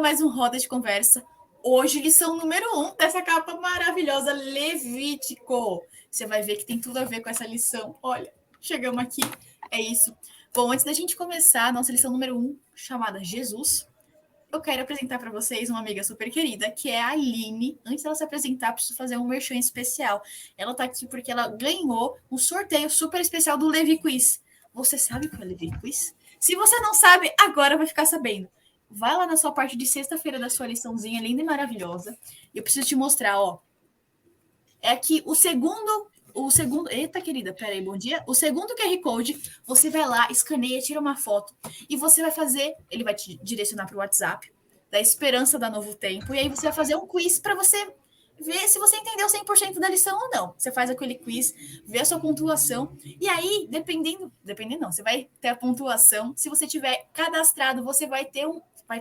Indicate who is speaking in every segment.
Speaker 1: mais um Roda de Conversa. Hoje, lição número 1 dessa capa maravilhosa, Levítico. Você vai ver que tem tudo a ver com essa lição. Olha, chegamos aqui, é isso. Bom, antes da gente começar a nossa lição número 1, chamada Jesus, eu quero apresentar para vocês uma amiga super querida, que é a Aline. Antes dela se apresentar, preciso fazer um merchan especial. Ela está aqui porque ela ganhou um sorteio super especial do Levi Quiz. Você sabe o que é o Levi Quiz? Se você não sabe, agora vai ficar sabendo. Vai lá na sua parte de sexta-feira da sua liçãozinha linda e maravilhosa. E eu preciso te mostrar, ó. É que o segundo. Eita, querida, peraí, bom dia. O segundo QR Code, você vai lá, escaneia, tira uma foto. E você vai fazer. Ele vai te direcionar para o WhatsApp da Esperança da Novo Tempo. E aí você vai fazer um quiz para você ver se você entendeu 100% da lição ou não. Você faz aquele quiz, vê a sua pontuação. E aí, dependendo não, você vai ter a pontuação. Se você tiver cadastrado, você vai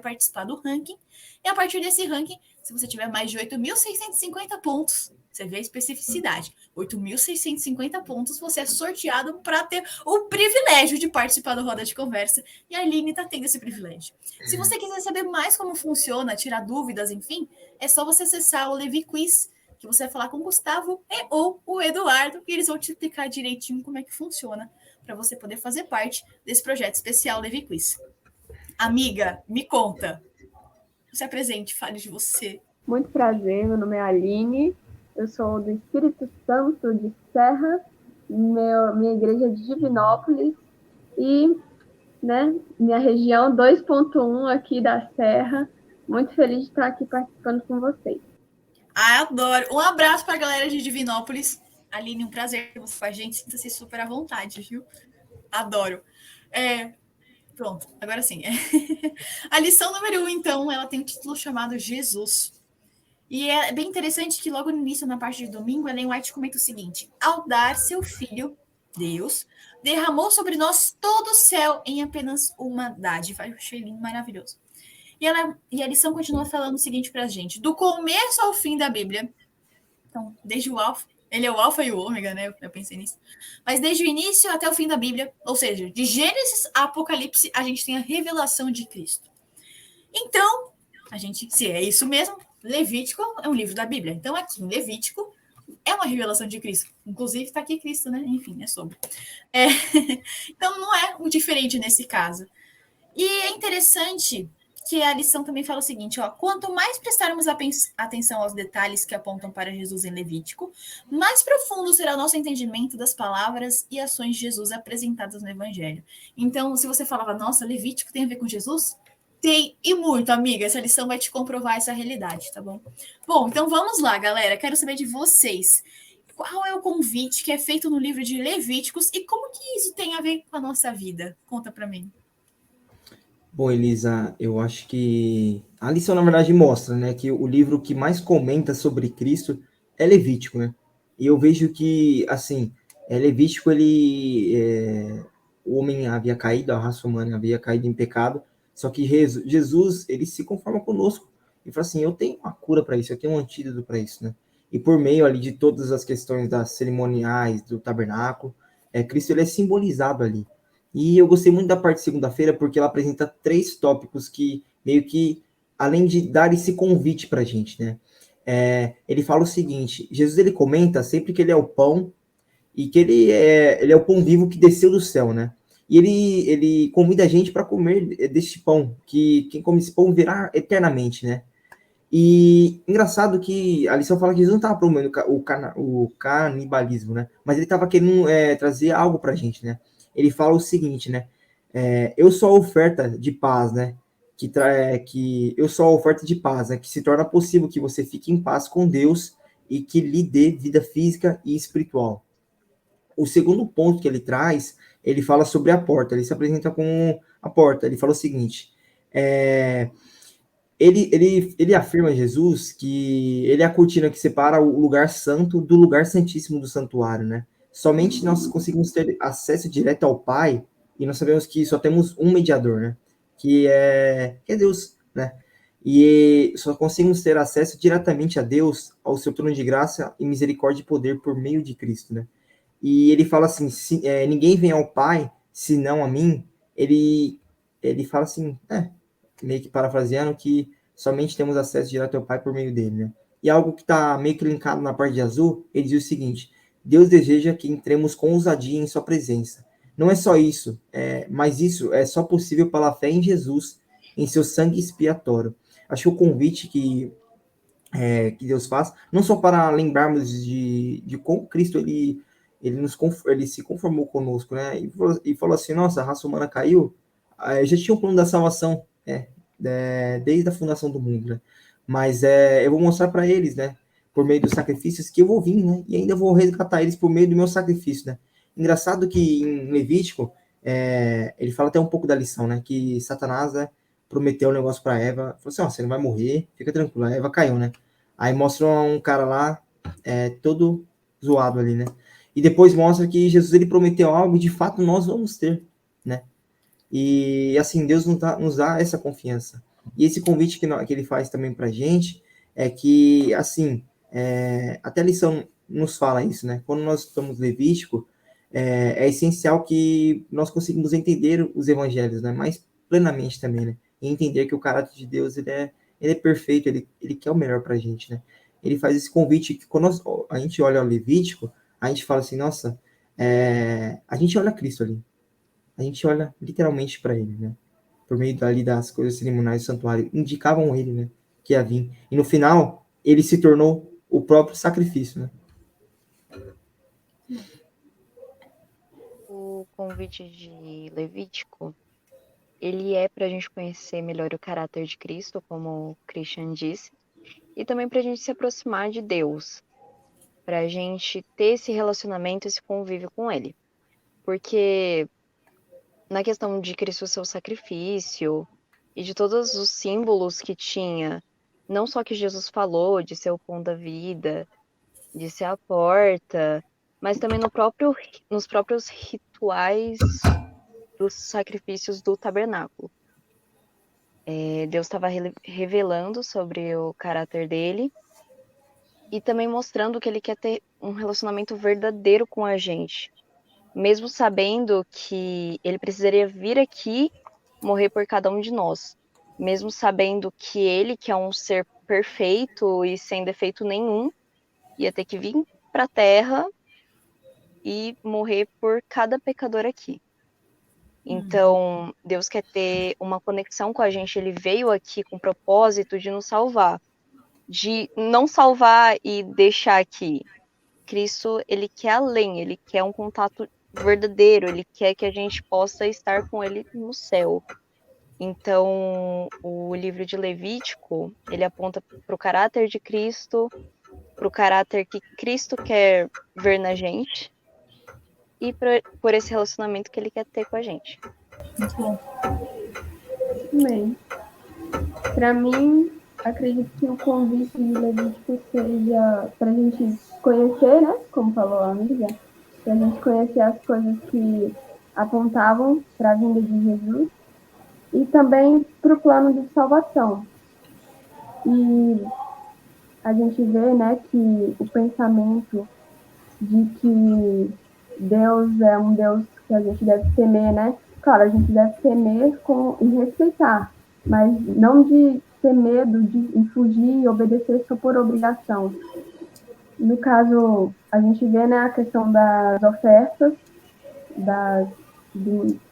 Speaker 1: participar do ranking. E a partir desse ranking, se você tiver mais de 8.650 pontos, você vê a especificidade. 8.650 pontos, você é sorteado para ter o privilégio de participar do Roda de Conversa. E a Aline está tendo esse privilégio. Se você quiser saber mais como funciona, tirar dúvidas, enfim, é só você acessar o Levi Quiz, que você vai falar com o Gustavo ou o Eduardo, e eles vão te explicar direitinho como é que funciona, para você poder fazer parte desse projeto especial Levi Quiz. Amiga, me conta. Se apresente, fale de você.
Speaker 2: Muito prazer, meu nome é Aline, eu sou do Espírito Santo de Serra, minha igreja é de Divinópolis e minha região 2.1 aqui da Serra. Muito feliz de estar aqui participando com vocês.
Speaker 1: Adoro. Um abraço para a galera de Divinópolis. Aline, um prazer ter você com a gente. Sinta-se super à vontade, viu? Adoro. Pronto, agora sim. A lição número 1, então, ela tem um título chamado Jesus. E é bem interessante que logo no início, na parte de domingo, Ellen White comenta o seguinte: ao dar seu filho, Deus, derramou sobre nós todo o céu em apenas uma dádiva. Eu achei lindo, maravilhoso. E a lição continua falando o seguinte para a gente: do começo ao fim da Bíblia, então, desde o Alfa, ele é o Alfa e o Ômega, né? Eu pensei nisso. Mas desde o início até o fim da Bíblia, ou seja, de Gênesis a Apocalipse, a gente tem a revelação de Cristo. Então, se é isso mesmo, Levítico é um livro da Bíblia. Então, aqui em Levítico é uma revelação de Cristo. Inclusive, está aqui Cristo, né? Enfim, é sobre. Então, não é um diferente nesse caso. E é interessante que a lição também fala o seguinte: ó, quanto mais prestarmos atenção aos detalhes que apontam para Jesus em Levítico, mais profundo será o nosso entendimento das palavras e ações de Jesus apresentadas no Evangelho. Então, se você falava, nossa, Levítico tem a ver com Jesus? Tem, e muito, amiga. Essa lição vai te comprovar essa realidade, tá bom? Bom, então vamos lá, galera. Quero saber de vocês. Qual é o convite que é feito no livro de Levíticos e como que isso tem a ver com a nossa vida? Conta para mim.
Speaker 3: Bom, Elisa, eu acho que a lição, na verdade, mostra, né, que o livro que mais comenta sobre Cristo é Levítico, né? E eu vejo que, assim, Levítico, o homem havia caído, a raça humana havia caído em pecado, só que Jesus, ele se conforma conosco e fala assim: eu tenho uma cura para isso, eu tenho um antídoto para isso, né? E por meio ali de todas as questões das cerimoniais do tabernáculo, Cristo, ele é simbolizado ali. E eu gostei muito da parte de segunda-feira porque ela apresenta 3 tópicos que meio que, além de dar esse convite para a gente, né? Ele fala o seguinte: Jesus, ele comenta sempre que ele é o pão e que ele é o pão vivo que desceu do céu, né? E ele convida a gente para comer deste pão, que quem come esse pão virá eternamente, né? E engraçado que a lição fala que Jesus não estava promovendo o canibalismo, né? Mas ele estava querendo trazer algo para a gente, né? Ele fala o seguinte, né? Eu sou a oferta de paz, né? Que eu sou a oferta de paz, né? Que se torna possível que você fique em paz com Deus e que lhe dê vida física e espiritual. O segundo ponto que ele traz, ele fala sobre a porta. Ele se apresenta com a porta. Ele fala o seguinte: ele afirma, Jesus, que ele é a cortina que separa o lugar santo do lugar santíssimo do santuário, né? Somente nós conseguimos ter acesso direto ao Pai, e nós sabemos que só temos um mediador, né? Que é Deus, né? E só conseguimos ter acesso diretamente a Deus, ao seu trono de graça e misericórdia e poder por meio de Cristo, né? E ele fala assim: ninguém vem ao Pai senão a mim. Ele fala assim, meio que parafraseando, que somente temos acesso direto ao Pai por meio dele, né? E algo que está meio que linkado na parte de azul, ele diz o seguinte: Deus deseja que entremos com ousadia em sua presença. Não é só isso, mas isso é só possível pela fé em Jesus, em seu sangue expiatório. Acho que o convite que Deus faz, não só para lembrarmos de como Cristo ele se conformou conosco, né? E falou assim: nossa, a raça humana caiu, já tinha um plano da salvação, desde a fundação do mundo, né? Mas eu vou mostrar para eles, né? Por meio dos sacrifícios que eu vou vir, né? E ainda vou resgatar eles por meio do meu sacrifício, né? Engraçado que em Levítico, ele fala até um pouco da lição, né? Que Satanás, né, prometeu um negócio para Eva, falou assim: ó, você não vai morrer, fica tranquilo. A Eva caiu, né? Aí mostra um cara lá, todo zoado ali, né? E depois mostra que Jesus ele prometeu algo e de fato nós vamos ter, né? E assim, Deus nos dá essa confiança. E esse convite que ele faz também pra gente é que, assim, até a lição nos fala isso, né? Quando nós estamos Levítico, é essencial que nós conseguimos entender os evangelhos, né? Mais plenamente também, né? E entender que o caráter de Deus, ele é perfeito, ele quer o melhor pra gente, né? Ele faz esse convite que quando a gente olha o Levítico, a gente fala assim, nossa, a gente olha Cristo ali. A gente olha literalmente para ele, né? Por meio dali das coisas cerimoniais do santuário, indicavam ele, né? Que ia vir. E no final, ele se tornou o próprio sacrifício, né?
Speaker 4: O convite de Levítico, ele é para a gente conhecer melhor o caráter de Cristo, como o Christian disse, e também para a gente se aproximar de Deus, para a gente ter esse relacionamento, esse convívio com Ele. Porque na questão de Cristo seu sacrifício e de todos os símbolos que tinha, não só que Jesus falou de ser o pão da vida, de ser a porta, mas também nos próprios rituais dos sacrifícios do tabernáculo. Deus estava revelando sobre o caráter dele e também mostrando que ele quer ter um relacionamento verdadeiro com a gente, mesmo sabendo que ele precisaria vir aqui morrer por cada um de nós, mesmo sabendo que ele, que é um ser perfeito e sem defeito nenhum, ia ter que vir para a Terra e morrer por cada pecador aqui. Então, Deus quer ter uma conexão com a gente. Ele veio aqui com o propósito de nos salvar. De não salvar e deixar aqui. Cristo, ele quer além. Ele quer um contato verdadeiro. Ele quer que a gente possa estar com ele no céu. Então, o livro de Levítico, ele aponta para o caráter de Cristo, para o caráter que Cristo quer ver na gente e por esse relacionamento que ele quer ter com a gente.
Speaker 1: Muito bom.
Speaker 2: Bem, para mim, acredito que o convite de Levítico seja para a gente conhecer, né? Como falou a amiga, para a gente conhecer as coisas que apontavam para a vinda de Jesus e também para o plano de salvação. E a gente vê, né, que o pensamento de que Deus é um Deus que a gente deve temer, né? Claro, a gente deve temer e respeitar, mas não de ter medo de fugir e obedecer só por obrigação. No caso, a gente vê, né, a questão das ofertas,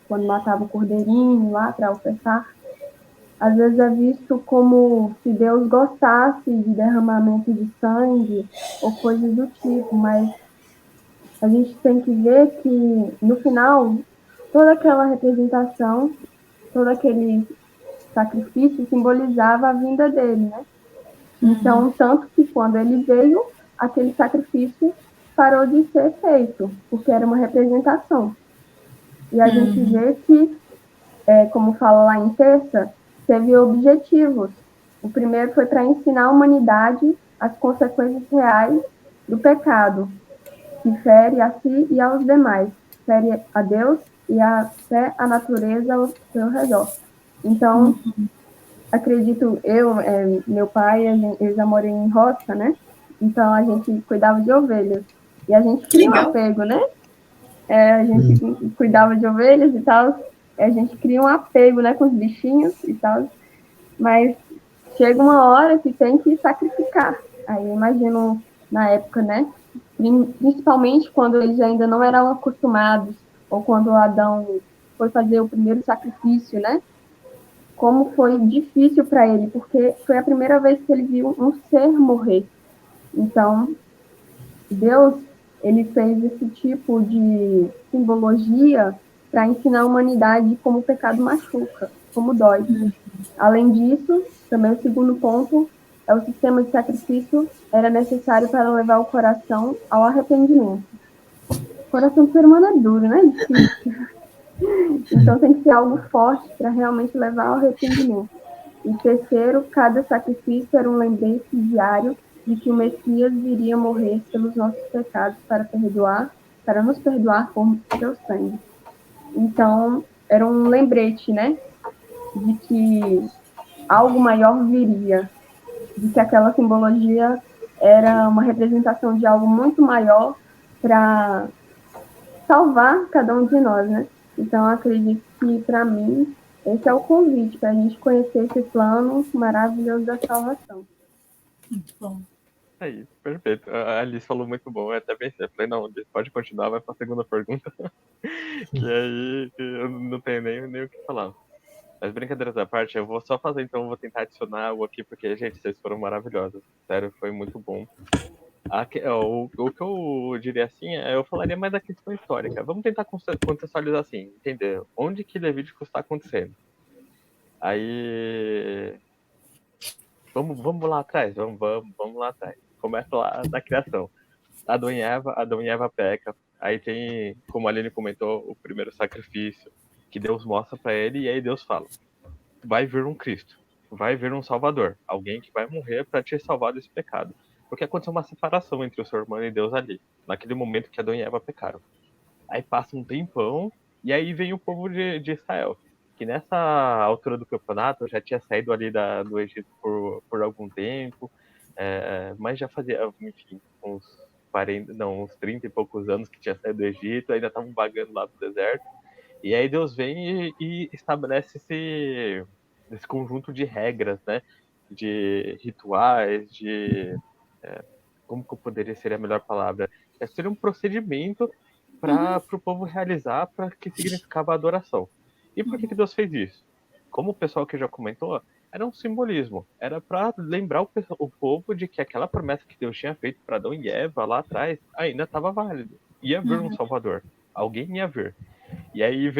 Speaker 2: quando matava o cordeirinho lá para ofertar. Às vezes é visto como se Deus gostasse de derramamento de sangue ou coisas do tipo, mas a gente tem que ver que, no final, toda aquela representação, todo aquele sacrifício simbolizava a vinda dele, né? Então, tanto que quando ele veio, aquele sacrifício parou de ser feito, porque era uma representação. E a gente vê que, como fala lá em Terça, teve objetivos. O primeiro foi para ensinar a humanidade as consequências reais do pecado, que fere a si e aos demais, fere a Deus e até a natureza ao seu redor. Então, acredito meu pai, eu já morei em roça, né? Então, a gente cuidava de ovelhas. E a gente cria um apego, né? A gente cuidava de ovelhas e tal. A gente cria um apego, né, com os bichinhos e tal. Mas chega uma hora que tem que sacrificar. Aí eu imagino na época, né? Principalmente quando eles ainda não eram acostumados, ou quando Adão foi fazer o primeiro sacrifício, né? Como foi difícil para ele, porque foi a primeira vez que ele viu um ser morrer. Então, Deus, ele fez esse tipo de simbologia para ensinar a humanidade como o pecado machuca, como dói. Além disso, também o segundo ponto é o sistema de sacrifício era necessário para levar o coração ao arrependimento. O coração do ser humano é duro, né? Difícil. Então tem que ser algo forte para realmente levar ao arrependimento. E terceiro, cada sacrifício era um lembrete diário de que o Messias viria morrer pelos nossos pecados para nos perdoar por seu sangue. Então, era um lembrete, né? De que algo maior viria, de que aquela simbologia era uma representação de algo muito maior para salvar cada um de nós, né? Então, acredito que, para mim, esse é o convite para a gente conhecer esse plano maravilhoso da salvação.
Speaker 1: Muito bom.
Speaker 5: É isso, perfeito. A Alice falou muito bom, eu até pensei, falei, não, pode continuar, vai para a segunda pergunta, que aí eu não tenho nem o que falar. Mas brincadeiras à parte, eu vou só fazer, então, vou tentar adicionar algo aqui, porque, gente, vocês foram maravilhosos, sério, foi muito bom. O que eu diria assim, eu falaria mais da questão histórica. Vamos tentar contextualizar assim, entender onde que Levítico está acontecendo. Aí, vamos lá atrás, vamos lá atrás. Começa lá na criação. Adão e Eva peca. Aí tem, como a Aline comentou, o primeiro sacrifício que Deus mostra para ele, e aí Deus fala: vai vir um Cristo, vai vir um Salvador, alguém que vai morrer para te salvar desse pecado. Porque aconteceu uma separação entre o ser humano e Deus ali, naquele momento que Adão e Eva pecaram. Aí passa um tempão, e aí vem o povo de Israel, que nessa altura do campeonato já tinha saído ali do Egito por algum tempo, mas já fazia, enfim, uns 30 e poucos anos que tinha saído do Egito, ainda estavam vagando lá no deserto. E aí Deus vem e estabelece esse conjunto de regras, né? De rituais, como que eu poderia ser a melhor palavra? Seria um procedimento para o povo realizar, para que significava a adoração. E por que Deus fez isso? Como o pessoal que já comentou, era um simbolismo. Era para lembrar o povo de que aquela promessa que Deus tinha feito para Adão e Eva lá atrás ainda estava válida. Ia vir um Salvador. Alguém ia vir. E aí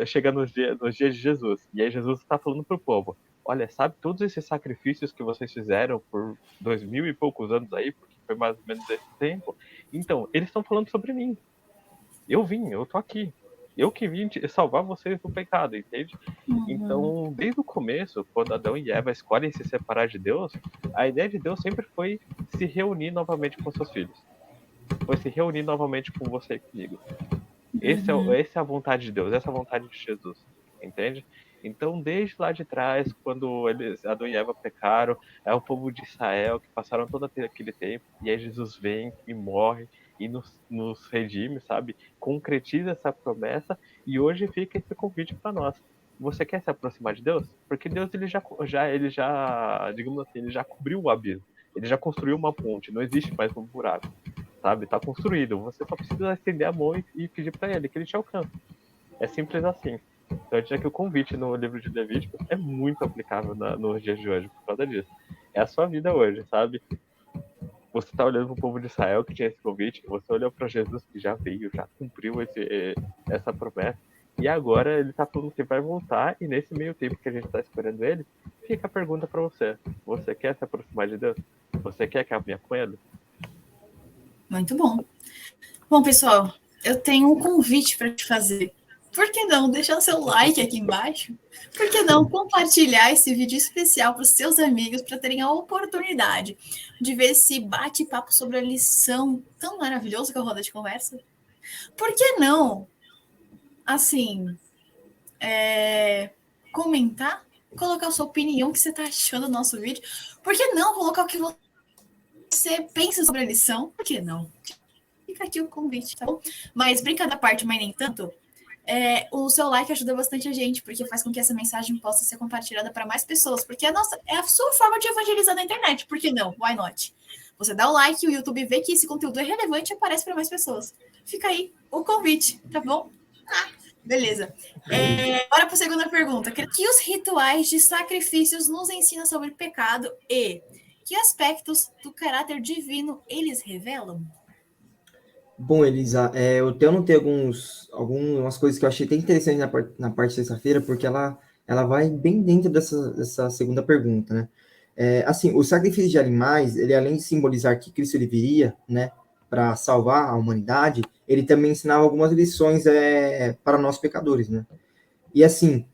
Speaker 5: chega nos dias de Jesus. E aí Jesus está falando pro povo: olha, sabe todos esses sacrifícios que vocês fizeram por 2000 e poucos anos aí, porque foi mais ou menos esse tempo? Então, eles estão falando sobre mim. Eu tô aqui. Eu que vim salvar vocês do pecado, entende? Então, desde o começo, quando Adão e Eva escolhem se separar de Deus, a ideia de Deus sempre foi se reunir novamente com seus filhos. Foi se reunir novamente com você e comigo. Essa é a vontade de Deus, essa é a vontade de Jesus, entende? Então, desde lá de trás, quando Adão e Eva pecaram, é o povo de Israel que passaram todo aquele tempo, e aí Jesus vem e morre e nos redime, sabe? Concretiza essa promessa, e hoje fica esse convite para nós. Você quer se aproximar de Deus? Porque Deus ele já, digamos assim, ele já cobriu o abismo, ele já construiu uma ponte, não existe mais um buraco. Sabe, tá construído. Você só precisa estender a mão e pedir para ele que ele te alcance. É simples assim. Então eu diria que o convite no livro de Levítico é muito aplicável nos dias de hoje por causa disso. É a sua vida hoje, sabe? Você tá olhando pro povo de Israel que tinha esse convite, você olhou para Jesus que já veio, já cumpriu essa promessa, e agora ele tá falando que vai voltar, e nesse meio tempo que a gente tá esperando ele, fica a pergunta para você: você quer se aproximar de Deus? Você quer caminhar com ele?
Speaker 1: Muito bom. Bom, pessoal, eu tenho um convite para te fazer. Por que não deixar o seu like aqui embaixo? Por que não compartilhar esse vídeo especial para os seus amigos para terem a oportunidade de ver esse bate-papo sobre a lição tão maravilhosa que é a roda de conversa? Por que não, assim, comentar, colocar a sua opinião, o que você está achando do nosso vídeo? Por que não colocar o que você pensa sobre a lição? Por que não? Fica aqui o convite, tá bom? Mas brincadeira à parte, mas nem tanto. O seu like ajuda bastante a gente, porque faz com que essa mensagem possa ser compartilhada para mais pessoas, porque é a sua forma de evangelizar na internet, por que não? Why not? Você dá o like, o YouTube vê que esse conteúdo é relevante e aparece para mais pessoas. Fica aí o convite, tá bom? Beleza. Bora para a segunda pergunta. Que os rituais de sacrifícios nos ensinam sobre pecado e que aspectos do caráter divino eles revelam?
Speaker 3: Bom, Elisa, eu até anotei algumas coisas que eu achei até interessante na parte de sexta-feira, porque ela vai bem dentro dessa segunda pergunta, né? Assim, o sacrifício de animais, ele além de simbolizar que Cristo ele viria, né, para salvar a humanidade, ele também ensinava algumas lições para nós pecadores, né? E assim,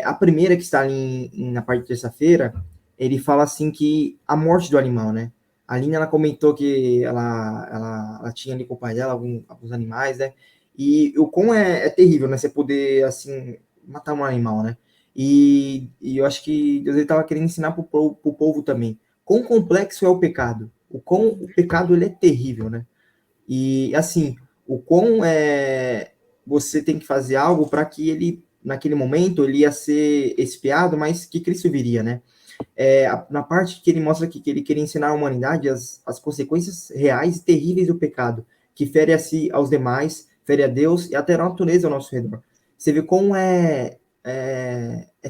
Speaker 3: a primeira que está ali na parte de terça-feira, ele fala assim que a morte do animal, né? A Aline, ela comentou que ela tinha ali com o pai dela alguns animais, né? E o quão é terrível, né? Você poder, assim, matar um animal, né? E eu acho que Deus estava querendo ensinar para o povo também. Quão complexo é o pecado. O quão o pecado, ele é terrível, né? E, assim, o quão você tem que fazer algo para que ele, naquele momento, ele ia ser expiado, mas que Cristo viria, né? Na parte que ele mostra aqui que ele queria ensinar à humanidade as consequências reais e terríveis do pecado, que fere a si, aos demais, fere a Deus e até a natureza ao nosso redor. Você vê como é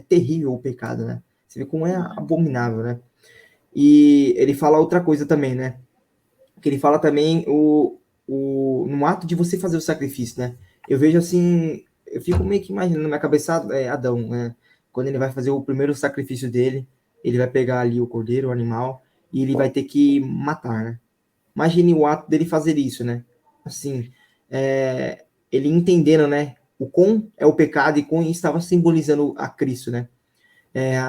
Speaker 3: terrível o pecado, né? Você vê como é abominável, né? E ele fala outra coisa também, né? Que ele fala também no ato de você fazer o sacrifício, né? Eu vejo assim, eu fico meio que imaginando na minha cabeça Adão, né? Quando ele vai fazer o primeiro sacrifício dele, ele vai pegar ali o cordeiro, o animal, e ele vai ter que matar, né? Imagine o ato dele fazer isso, né? Assim, ele entendendo, né? O quão é o pecado e quão estava simbolizando a Cristo, né?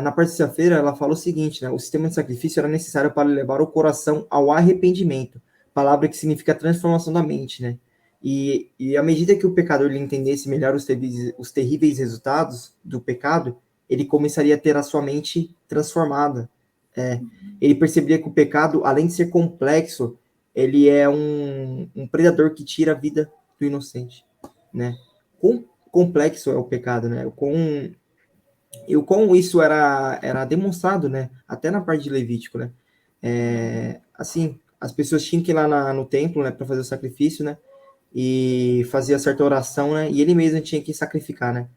Speaker 3: Na parte de sexta-feira, ela fala o seguinte, né? O sistema de sacrifício era necessário para levar o coração ao arrependimento, palavra que significa transformação da mente, né? E à medida que o pecador ele entendesse melhor os terríveis resultados do pecado, ele começaria a ter a sua mente transformada. Ele perceberia que o pecado, além de ser complexo, ele é um predador que tira a vida do inocente, né? Quão complexo é o pecado, né? E o como isso era demonstrado, né? Até na parte de Levítico, né? Assim, as pessoas tinham que ir lá no templo, né? Para fazer o sacrifício, né? E fazia certa oração, né? E ele mesmo tinha que sacrificar, né?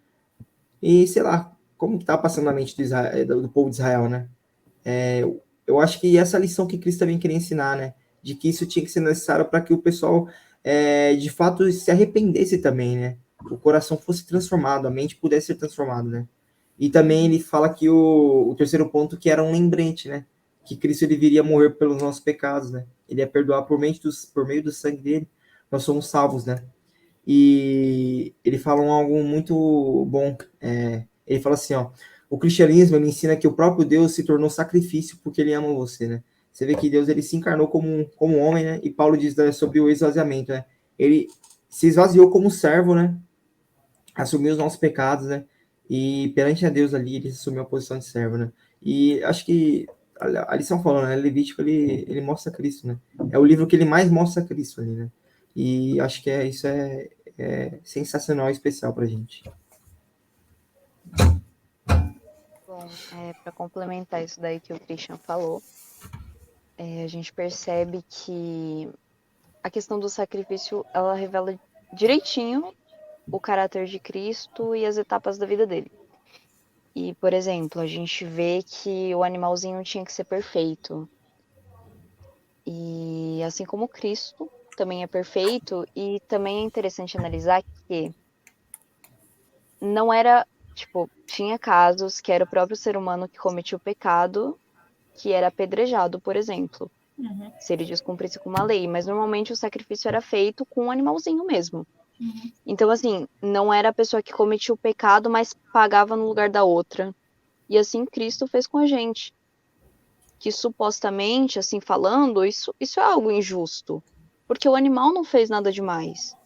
Speaker 3: E sei lá, como que tá passando na mente do povo de Israel, né? Eu acho que essa lição que Cristo também queria ensinar, né? De que isso tinha que ser necessário para que o pessoal, de fato, se arrependesse também, né? O coração fosse transformado, a mente pudesse ser transformada, né? E também ele fala que o terceiro ponto que era um lembrete, né? Que Cristo ele viria morrer pelos nossos pecados, né? Ele ia perdoar por meio do sangue dele. Nós somos salvos, né? E ele fala algo muito bom. Ele fala assim, ó, o cristianismo ele ensina que o próprio Deus se tornou sacrifício porque ele ama você, né? Você vê que Deus ele se encarnou como homem, né? E Paulo diz, né, sobre o esvaziamento, né? Ele se esvaziou como servo, né? Assumiu os nossos pecados, né? E perante a Deus ali ele assumiu a posição de servo, né? E acho que a lição falando, né? Levítico ele mostra Cristo, né? É o livro que ele mais mostra Cristo ali, né? E acho que isso é sensacional e especial pra gente.
Speaker 4: Bom, para complementar isso daí que o Christian falou, a gente percebe que a questão do sacrifício, ela revela direitinho o caráter de Cristo e as etapas da vida dele. E, por exemplo, a gente vê que o animalzinho tinha que ser perfeito. E assim como Cristo também é perfeito, e também é interessante analisar que não era, tipo, tinha casos que era o próprio ser humano que cometia o pecado, que era apedrejado, por exemplo, se ele descumprisse com uma lei, mas normalmente o sacrifício era feito com um animalzinho mesmo. Então, assim, não era a pessoa que cometia o pecado, mas pagava no lugar da outra. E assim Cristo fez com a gente. Que supostamente, assim falando, isso é algo injusto. Porque o animal não fez nada demais.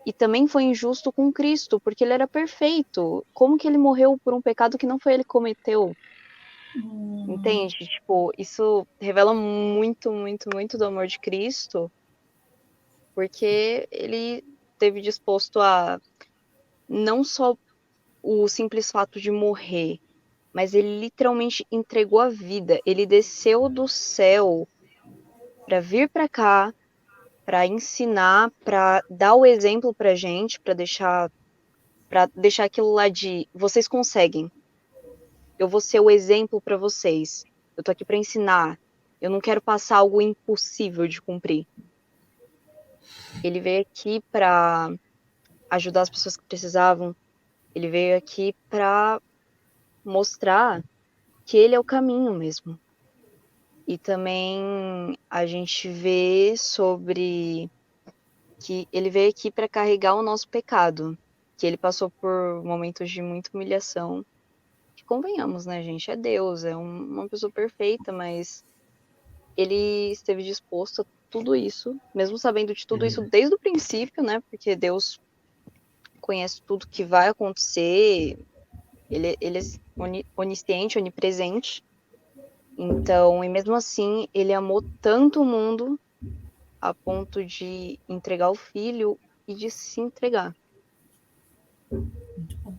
Speaker 4: E também foi injusto com Cristo, porque ele era perfeito. Como que ele morreu por um pecado que não foi ele que cometeu? Entende? Tipo, isso revela muito, muito, muito do amor de Cristo, porque ele esteve disposto a não só o simples fato de morrer, mas ele literalmente entregou a vida. Ele desceu do céu para vir para cá, para ensinar, para dar o exemplo pra gente, para deixar aquilo lá de vocês conseguem. Eu vou ser o exemplo para vocês. Eu tô aqui para ensinar. Eu não quero passar algo impossível de cumprir. Ele veio aqui para ajudar as pessoas que precisavam. Ele veio aqui para mostrar que ele é o caminho mesmo. E também a gente vê sobre que ele veio aqui para carregar o nosso pecado, que ele passou por momentos de muita humilhação. Que convenhamos, né, gente? É Deus, é uma pessoa perfeita, mas ele esteve disposto a tudo isso, mesmo sabendo de tudo isso desde o princípio, né? Porque Deus conhece tudo que vai acontecer, ele é onisciente, onipresente. Então, e mesmo assim, ele amou tanto o mundo a ponto de entregar o filho e de se entregar.
Speaker 1: Muito bom.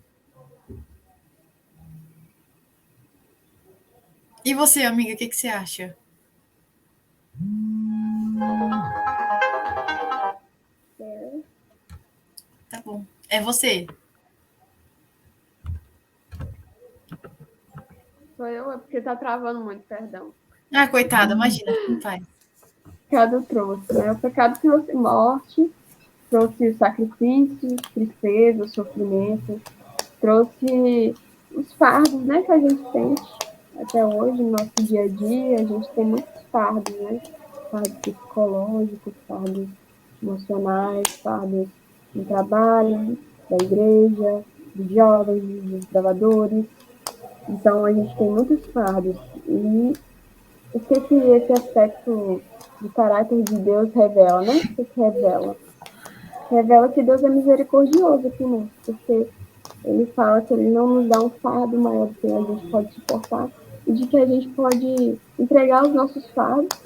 Speaker 1: E você, amiga, o que você acha? Tá bom. É você.
Speaker 2: Sou eu, é porque tá travando muito, perdão.
Speaker 1: Ah, coitada, imagina, não faz.
Speaker 2: O pecado trouxe, né? O pecado trouxe morte, trouxe sacrifício, tristeza, sofrimento, trouxe os fardos, né, que a gente sente até hoje no nosso dia a dia. A gente tem muitos fardos, né? Fardos psicológicos, fardos emocionais, fardos no trabalho, da igreja, dos jovens, dos trabalhadores. Então, a gente tem muitos fardos. E o que esse aspecto do caráter de Deus revela, né? O que revela? Revela que Deus é misericordioso aqui, né? Porque ele fala que ele não nos dá um fardo maior do que a gente pode suportar e de que a gente pode entregar os nossos fardos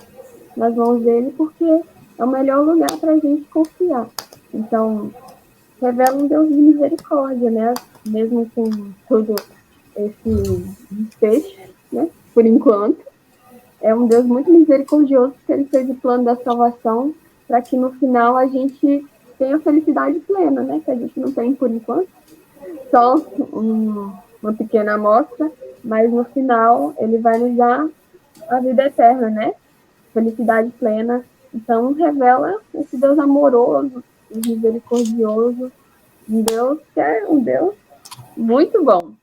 Speaker 2: nas mãos dele, porque é o melhor lugar para a gente confiar. Então, revela um Deus de misericórdia, né? Mesmo com todo esse desfecho, né? Por enquanto, é um Deus muito misericordioso, porque ele fez o plano da salvação para que no final a gente tenha felicidade plena, né? Que a gente não tem por enquanto, só uma pequena amostra, mas no final ele vai nos dar a vida eterna, né? Felicidade plena. Então revela esse Deus amoroso, misericordioso, um Deus que é um Deus muito bom.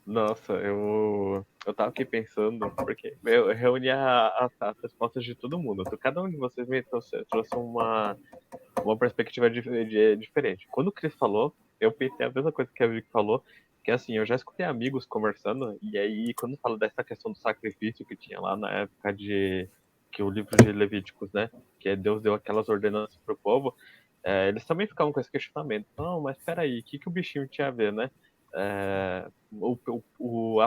Speaker 5: Nossa, eu tava aqui pensando, porque eu reuni as respostas de todo mundo. Cada um de vocês me trouxe uma perspectiva diferente. Quando o Chris falou, eu pensei a mesma coisa que a Vicky falou, que assim, eu já escutei amigos conversando, e aí quando fala dessa questão do sacrifício que tinha lá na época de que o livro de Levíticos, né, que Deus deu aquelas ordenanças pro povo, eles também ficavam com esse questionamento. Não, mas peraí, o que o bichinho tinha a ver, né? A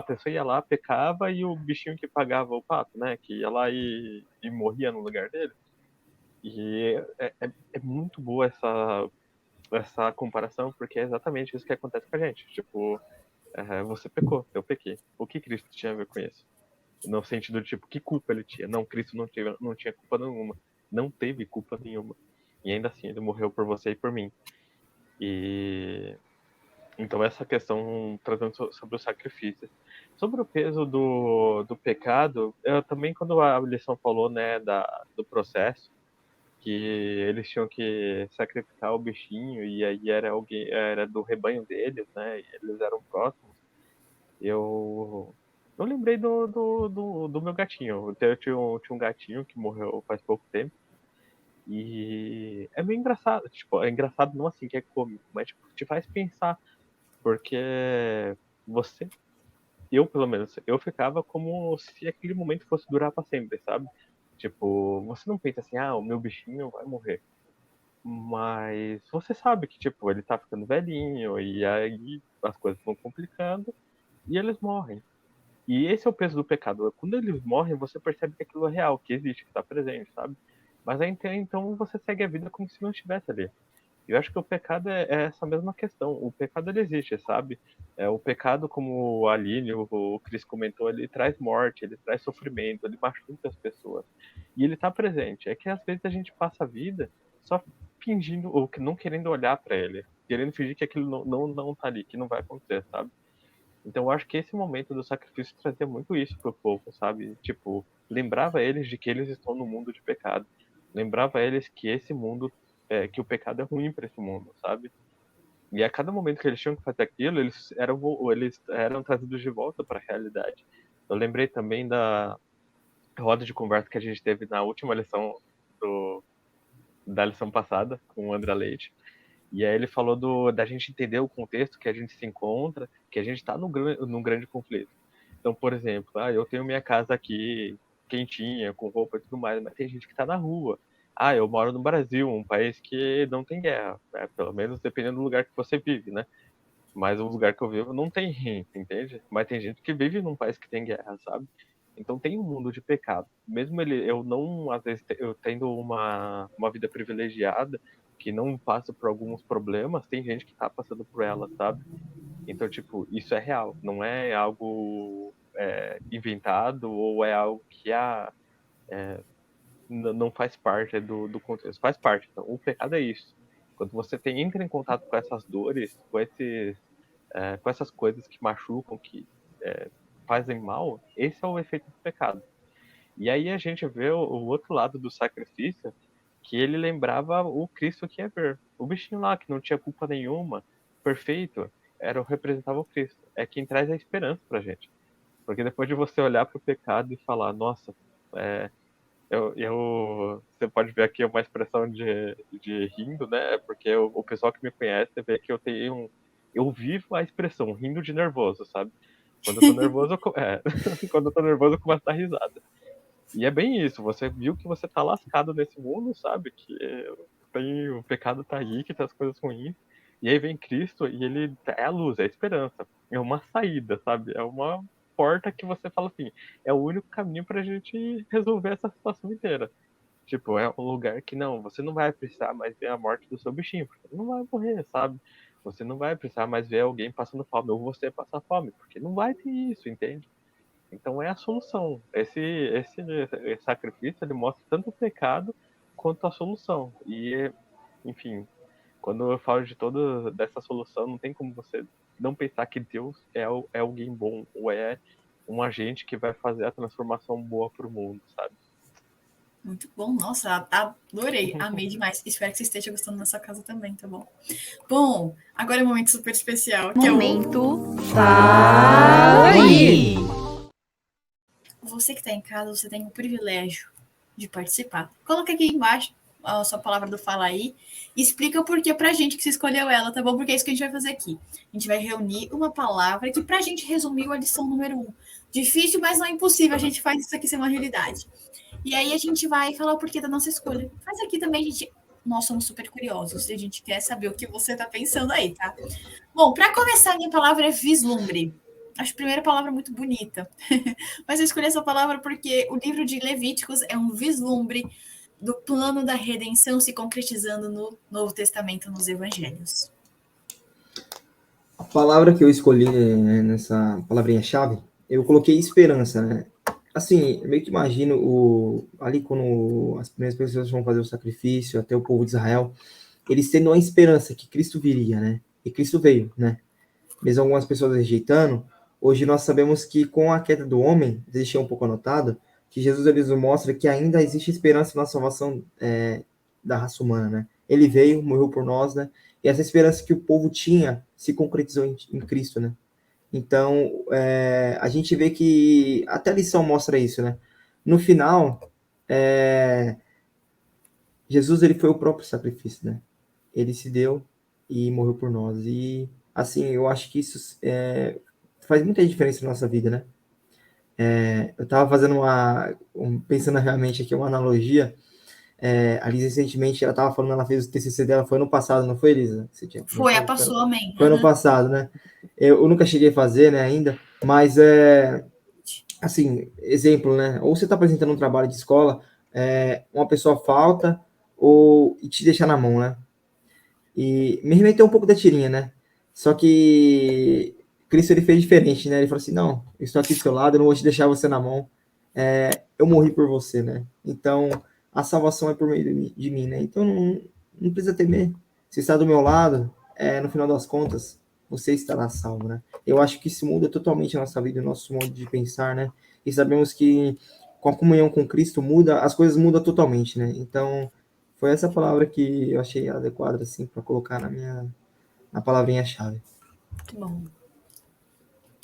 Speaker 5: pessoa ia lá, pecava, e o bichinho que pagava o pato, né, que ia lá e morria no lugar dele. E é muito boa essa comparação, porque é exatamente isso que acontece com a gente. Tipo, você pecou, eu pequei. O que Cristo tinha a ver com isso? No sentido de, tipo, que culpa ele tinha? Não, Cristo não tinha culpa nenhuma. Não teve culpa nenhuma. E ainda assim, ele morreu por você e por mim. E então essa questão tratando sobre o sacrifício. Sobre o peso do pecado, eu também, quando a lição falou, né, do processo, que eles tinham que sacrificar o bichinho, e aí era do rebanho deles, né, e eles eram próximos, eu lembrei do meu gatinho. Eu tinha um gatinho que morreu faz pouco tempo, e é meio engraçado, tipo, é engraçado não assim que é cômico, mas tipo, te faz pensar, porque você, eu pelo menos, eu ficava como se aquele momento fosse durar pra sempre, sabe? Tipo, você não pensa assim, o meu bichinho vai morrer. Mas você sabe que, tipo, ele tá ficando velhinho, e aí as coisas vão complicando, e eles morrem. E esse é o peso do pecado. Quando eles morrem, você percebe que aquilo é real, que existe, que tá presente, sabe? Mas aí, então você segue a vida como se não estivesse ali. E eu acho que o pecado é essa mesma questão. O pecado, ele existe, sabe? O pecado, como o Aline, o Cris comentou, ele traz morte, ele traz sofrimento, ele machuca as pessoas. E ele tá presente. É que às vezes a gente passa a vida só fingindo, ou não querendo olhar para ele. Querendo fingir que aquilo não tá ali, que não vai acontecer, sabe? Então eu acho que esse momento do sacrifício trazia muito isso pro povo, sabe? Tipo, lembrava eles de que eles estão no mundo de pecado. Lembrava eles que esse mundo, que o pecado é ruim para esse mundo, sabe? E a cada momento que eles tinham que fazer aquilo, eles eram trazidos de volta para a realidade. Eu lembrei também da roda de conversa que a gente teve na última lição da lição passada com o André Leite. E aí ele falou da gente entender o contexto que a gente se encontra, que a gente está num grande conflito. Então, por exemplo, eu tenho minha casa aqui quentinha, com roupa e tudo mais, mas tem gente que está na rua. Eu moro no Brasil, um país que não tem guerra, pelo menos dependendo do lugar que você vive, né? Mas o lugar que eu vivo não tem, entende? Mas tem gente que vive num país que tem guerra, sabe? Então tem um mundo de pecado. Mesmo eu não, às vezes, eu tendo uma vida privilegiada, que não passa por alguns problemas, tem gente que tá passando por ela, sabe? Então, tipo, isso é real. Não é algo inventado ou é algo que não faz parte do contexto. Faz parte. Então, o pecado é isso. Quando você entra em contato com essas dores, com essas coisas que machucam, que fazem mal, esse é o efeito do pecado. E aí a gente vê o outro lado do sacrifício, que ele lembrava o Cristo que ia ver. O bichinho lá, que não tinha culpa nenhuma, perfeito, representava o Cristo. É quem traz a esperança pra gente. Porque depois de você olhar pro pecado e falar, nossa, você pode ver aqui uma expressão de rindo, né? Porque o pessoal que me conhece vê que eu vivo a expressão rindo de nervoso, sabe? Quando eu tô nervoso, quando eu tô nervoso, eu começo a dar risada. E é bem isso, você viu que você tá lascado nesse mundo, sabe? Que o pecado tá aí, que tem as coisas ruins. E aí vem Cristo e ele é a luz, é a esperança. É uma saída, sabe? É uma porta que você fala assim, é o único caminho pra gente resolver essa situação inteira. Tipo, é um lugar que você não vai precisar mais ver a morte do seu bichinho, porque ele não vai morrer, sabe? Você não vai precisar mais ver alguém passando fome, ou você passar fome, porque não vai ter isso, entende? Então é a solução. Esse sacrifício, ele mostra tanto o pecado quanto a solução. E, enfim, quando eu falo de toda dessa solução, não tem como você não pensar que Deus é alguém bom, ou é um agente que vai fazer a transformação boa para o mundo, sabe?
Speaker 1: Muito bom, nossa, adorei, amei demais. Espero que você esteja gostando da sua casa também, tá bom? Bom, agora é um momento super especial, que
Speaker 6: Momento Fale!
Speaker 1: Você que está em casa, você tem o privilégio de participar. Coloca aqui embaixo a sua palavra do Fala Aí e explica o porquê pra gente que você escolheu ela, tá bom? Porque é isso que a gente vai fazer aqui. A gente vai reunir uma palavra que pra gente resumiu a lição número 1. Difícil, mas não é impossível. A gente faz isso aqui ser uma realidade. E aí a gente vai falar o porquê da nossa escolha. Mas aqui também nós somos super curiosos e a gente quer saber o que você está pensando aí, tá? Bom, para começar, a minha palavra é vislumbre. Acho a primeira palavra muito bonita. Mas eu escolhi essa palavra porque o livro de Levíticos é um vislumbre do plano da redenção se concretizando no Novo Testamento, nos Evangelhos.
Speaker 3: A palavra que eu escolhi nessa palavrinha-chave, eu coloquei esperança, né? Assim, eu meio que imagino ali quando as primeiras pessoas vão fazer o sacrifício, até o povo de Israel, eles tendo a esperança que Cristo viria, né? E Cristo veio, né? Mesmo algumas pessoas rejeitando, hoje nós sabemos que com a queda do homem, deixei um pouco anotado, que Jesus ele nos mostra que ainda existe esperança na salvação da raça humana, né? Ele veio, morreu por nós, né? E essa esperança que o povo tinha se concretizou em Cristo, né? Então, a gente vê que até a lição mostra isso, né? No final, Jesus ele foi o próprio sacrifício, né? Ele se deu e morreu por nós. E, assim, eu acho que isso faz muita diferença na nossa vida, né? Eu estava fazendo pensando realmente aqui uma analogia. A Lisa, recentemente, ela fez o TCC dela, foi ano passado, não foi, Lisa?
Speaker 1: Foi, passou, amém.
Speaker 3: Foi ano passado, né? Eu nunca cheguei a fazer, né, ainda, mas, assim, exemplo, né? Ou você está apresentando um trabalho de escola, uma pessoa falta e te deixa na mão, né? E me remeteu um pouco da tirinha, né? Só que Cristo ele fez diferente, né? Ele falou assim: não, eu estou aqui do seu lado, eu não vou te deixar você na mão. Eu morri por você, né? Então a salvação é por meio de mim, né? Então não precisa temer. Se está do meu lado, no final das contas, você estará salvo, né? Eu acho que isso muda totalmente a nossa vida, o nosso modo de pensar, né? E sabemos que com a comunhão com Cristo as coisas mudam totalmente, né? Então foi essa palavra que eu achei adequada assim para colocar na palavrinha-chave.
Speaker 1: Muito bom.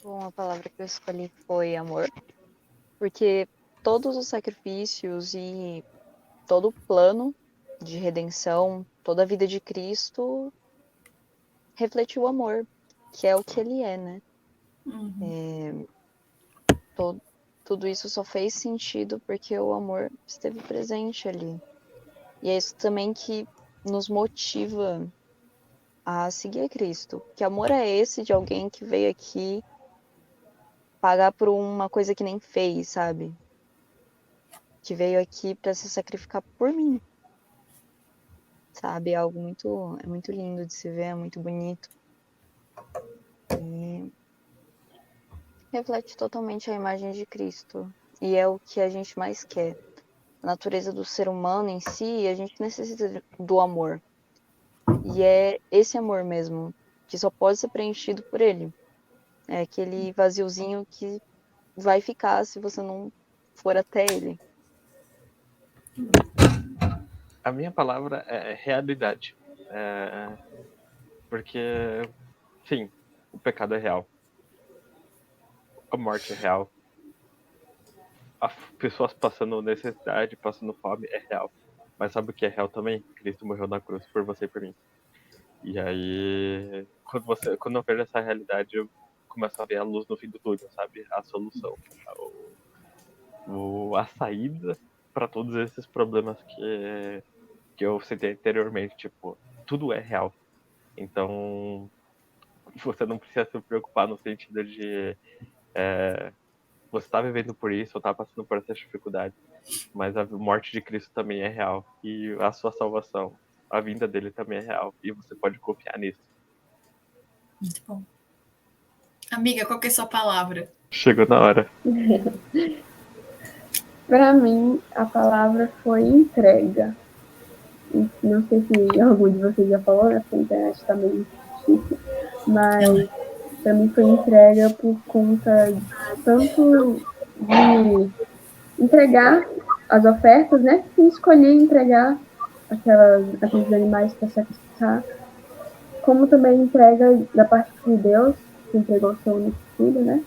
Speaker 4: Bom, a palavra que eu escolhi foi amor, porque todos os sacrifícios e todo o plano de redenção, toda a vida de Cristo refletiu o amor, que é o que ele é, né?
Speaker 1: Uhum.
Speaker 4: Tudo isso só fez sentido porque o amor esteve presente ali. E é isso também que nos motiva a seguir a Cristo. Que amor é esse de alguém que veio aqui pagar por uma coisa que nem fez, sabe? Que veio aqui para se sacrificar por mim, sabe? É muito lindo de se ver, é muito bonito. E reflete totalmente a imagem de Cristo. E é o que a gente mais quer. A natureza do ser humano em si, a gente necessita do amor. E é esse amor mesmo, que só pode ser preenchido por ele. É aquele vaziozinho que vai ficar se você não for até ele.
Speaker 5: A minha palavra é realidade. Porque, sim, o pecado é real. A morte é real. As pessoas passando necessidade, passando fome é real. Mas sabe o que é real também? Cristo morreu na cruz por você e por mim. E aí, quando eu vejo essa realidade, eu começo a ver a luz no fim do túnel, sabe? A solução. A saída para todos esses problemas que eu citei anteriormente. Tipo, tudo é real. Então, você não precisa se preocupar no sentido de você tá vivendo por isso ou tá passando por essas dificuldades. Mas a morte de Cristo também é real. E a sua salvação, a vinda dele também é real. E você pode confiar nisso.
Speaker 1: Muito bom. Amiga, qual que é a sua palavra?
Speaker 5: Chegou na hora.
Speaker 2: Para mim, a palavra foi entrega. Não sei se algum de vocês já falou, né? Porque a internet está meio difícil. Mas para mim foi entrega por conta tanto de entregar as ofertas, né? E escolher entregar aqueles animais para sacrificar, como também entrega da parte de Deus, que entregou o seu único filho, né?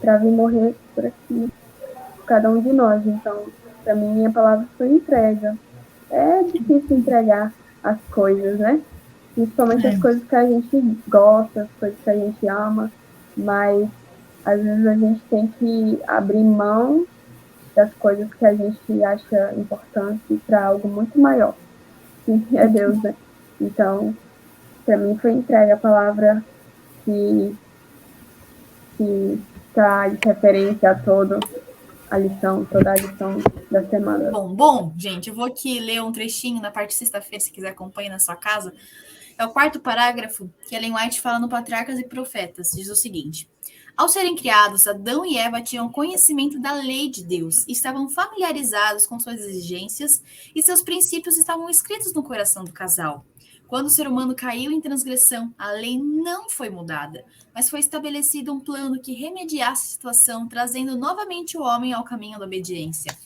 Speaker 2: Para vir morrer por aqui, por cada um de nós. Então, para mim, a palavra foi entrega. É difícil entregar as coisas, né? Principalmente as coisas que a gente gosta, as coisas que a gente ama, mas às vezes a gente tem que abrir mão das coisas que a gente acha importante para algo muito maior, que é Deus, né? Então, para mim foi entregue a palavra que traz referência a toda a lição da semana.
Speaker 1: Bom, gente, eu vou aqui ler um trechinho na parte de sexta-feira, se quiser acompanhar na sua casa. É o quarto parágrafo que Ellen White fala no Patriarcas e Profetas. Diz o seguinte: ao serem criados, Adão e Eva tinham conhecimento da lei de Deus, estavam familiarizados com suas exigências e seus princípios estavam escritos no coração do casal. Quando o ser humano caiu em transgressão, a lei não foi mudada, mas foi estabelecido um plano que remediasse a situação, trazendo novamente o homem ao caminho da obediência.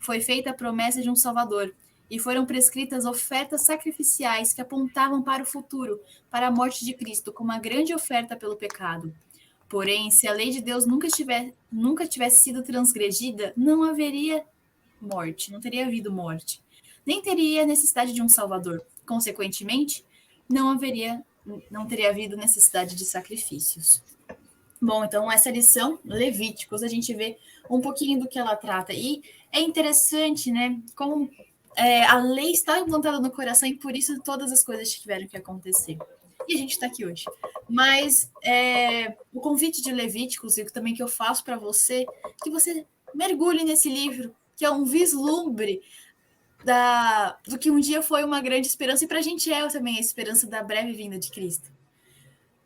Speaker 1: Foi feita a promessa de um Salvador, e foram prescritas ofertas sacrificiais que apontavam para o futuro, para a morte de Cristo, como uma grande oferta pelo pecado. Porém, se a lei de Deus nunca tivesse sido transgredida, não haveria morte, não teria havido morte. Nem teria necessidade de um Salvador. Consequentemente, não teria havido necessidade de sacrifícios. Bom, então essa lição, Levíticos, a gente vê um pouquinho do que ela trata. E é interessante, né, como a lei está implantada no coração e por isso todas as coisas tiveram que acontecer. E a gente está aqui hoje. Mas o convite de Levíticos, e também que eu faço para você, que você mergulhe nesse livro, que é um vislumbre do que um dia foi uma grande esperança, e para a gente é também a esperança da breve vinda de Cristo.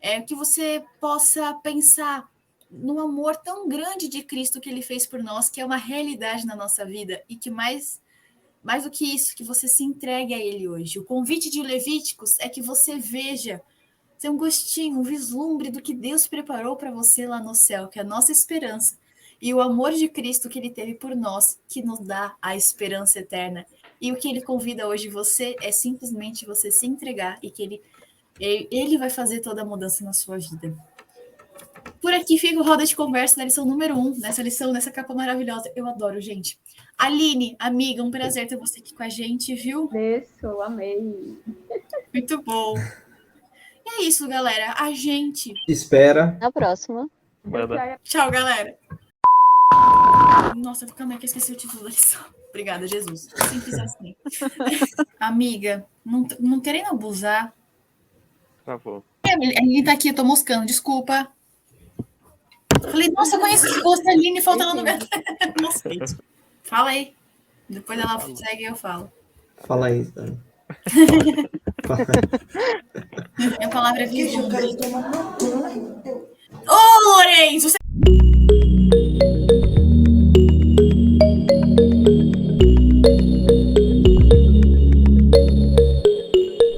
Speaker 1: É que você possa pensar no amor tão grande de Cristo que ele fez por nós, que é uma realidade na nossa vida, e que mais do que isso, que você se entregue a ele hoje. O convite de Levíticos é que você veja, tem um gostinho, um vislumbre do que Deus preparou para você lá no céu, que é a nossa esperança. E o amor de Cristo que ele teve por nós, que nos dá a esperança eterna. E o que ele convida hoje você é simplesmente você se entregar e que ele vai fazer toda a mudança na sua vida. Por aqui fica o Roda de Conversa da lição número 1, nessa capa maravilhosa. Eu adoro, gente. Aline, amiga, um prazer ter você aqui com a gente, viu?
Speaker 2: Isso, amei.
Speaker 1: Muito bom. E é isso, galera. A gente...
Speaker 3: Espera.
Speaker 4: Na próxima.
Speaker 5: Manda.
Speaker 1: Tchau, galera. Nossa, calma aí que eu esqueci o título da lição. Obrigada, Jesus. Simples assim. Amiga, não querendo abusar.
Speaker 5: Travou.
Speaker 1: Ele tá aqui, eu tô moscando, desculpa. Falei, nossa, eu conheço esse rosto da Aline, falta ela no lugar. Mosquei. Fala aí. Depois ela segue e eu falo.
Speaker 3: Fala aí, Dani.
Speaker 1: Minha palavra é vislumbre. Ô, Lourenço, você